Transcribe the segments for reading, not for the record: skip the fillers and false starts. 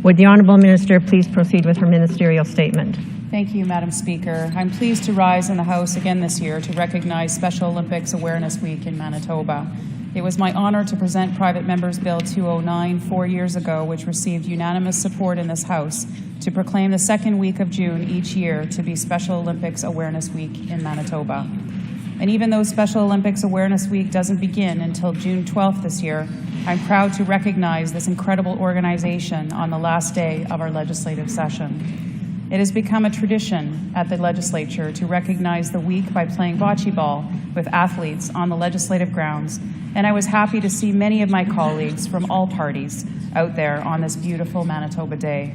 Would the Honourable Minister please proceed with her ministerial statement? Thank you, Madam Speaker. I'm pleased to rise in the House again this year to recognize Special Olympics Awareness Week in Manitoba. It was my honour to present Private Member's Bill 209 4 years ago, which received unanimous support in this House, to proclaim the second week of June each year to be Special Olympics Awareness Week in Manitoba. And even though Special Olympics Awareness Week doesn't begin until June 12th this year, I'm proud to recognize this incredible organization on the last day of our legislative session. It has become a tradition at the Legislature to recognize the week by playing bocce ball with athletes on the legislative grounds, and I was happy to see many of my colleagues from all parties out there on this beautiful Manitoba Day.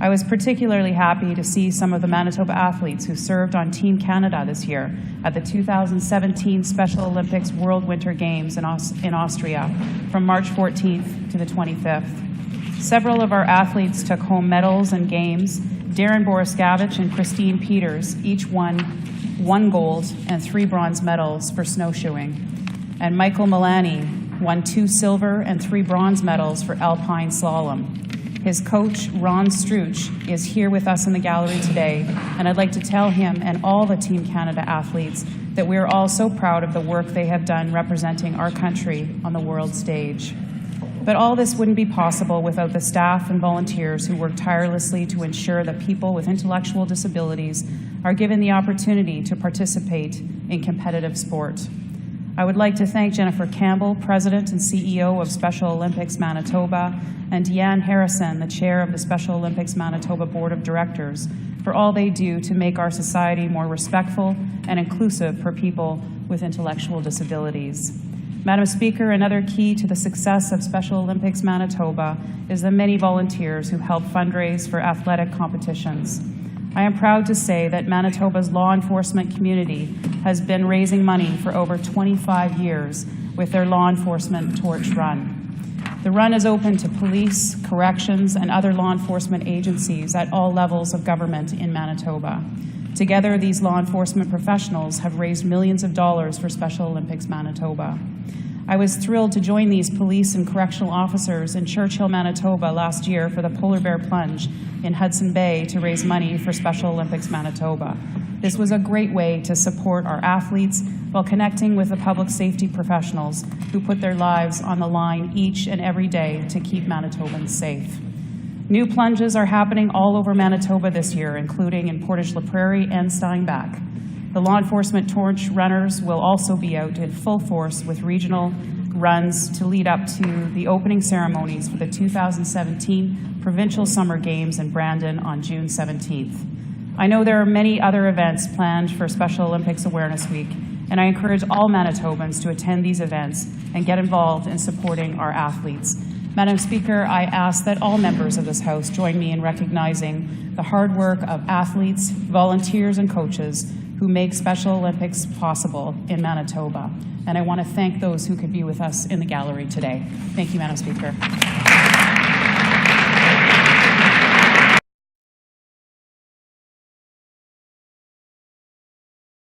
I was particularly happy to see some of the Manitoba athletes who served on Team Canada this year at the 2017 Special Olympics World Winter Games in Austria from March 14th to the 25th. Several of our athletes took home medals in games. Darren Boriskevich and Christine Peters each won 1 gold and 3 bronze medals for snowshoeing. And Michael Milani won 2 silver and 3 bronze medals for alpine slalom. His coach, Ron Struch, is here with us in the gallery today, and I'd like to tell him and all the Team Canada athletes that we are all so proud of the work they have done representing our country on the world stage. But all this wouldn't be possible without the staff and volunteers who work tirelessly to ensure that people with intellectual disabilities are given the opportunity to participate in competitive sport. I would like to thank Jennifer Campbell, President and CEO of Special Olympics Manitoba, and Deanne Harrison, the Chair of the Special Olympics Manitoba Board of Directors, for all they do to make our society more respectful and inclusive for people with intellectual disabilities. Madam Speaker, another key to the success of Special Olympics Manitoba is the many volunteers who help fundraise for athletic competitions. I am proud to say that Manitoba's law enforcement community has been raising money for over 25 years with their Law Enforcement Torch Run. The run is open to police, corrections, and other law enforcement agencies at all levels of government in Manitoba. Together, these law enforcement professionals have raised millions of dollars for Special Olympics Manitoba. I was thrilled to join these police and correctional officers in Churchill, Manitoba last year for the Polar Bear Plunge in Hudson Bay to raise money for Special Olympics Manitoba. This was a great way to support our athletes while connecting with the public safety professionals who put their lives on the line each and every day to keep Manitobans safe. New plunges are happening all over Manitoba this year, including in Portage la Prairie and Steinbach. The law enforcement torch runners will also be out in full force with regional runs to lead up to the opening ceremonies for the 2017 Provincial Summer Games in Brandon on June 17th. I know there are many other events planned for Special Olympics Awareness Week, and I encourage all Manitobans to attend these events and get involved in supporting our athletes. Madam Speaker, I ask that all members of this House join me in recognizing the hard work of athletes, volunteers, and coaches who make Special Olympics possible in Manitoba. And I want to thank those who could be with us in the gallery today. Thank you, Madam Speaker.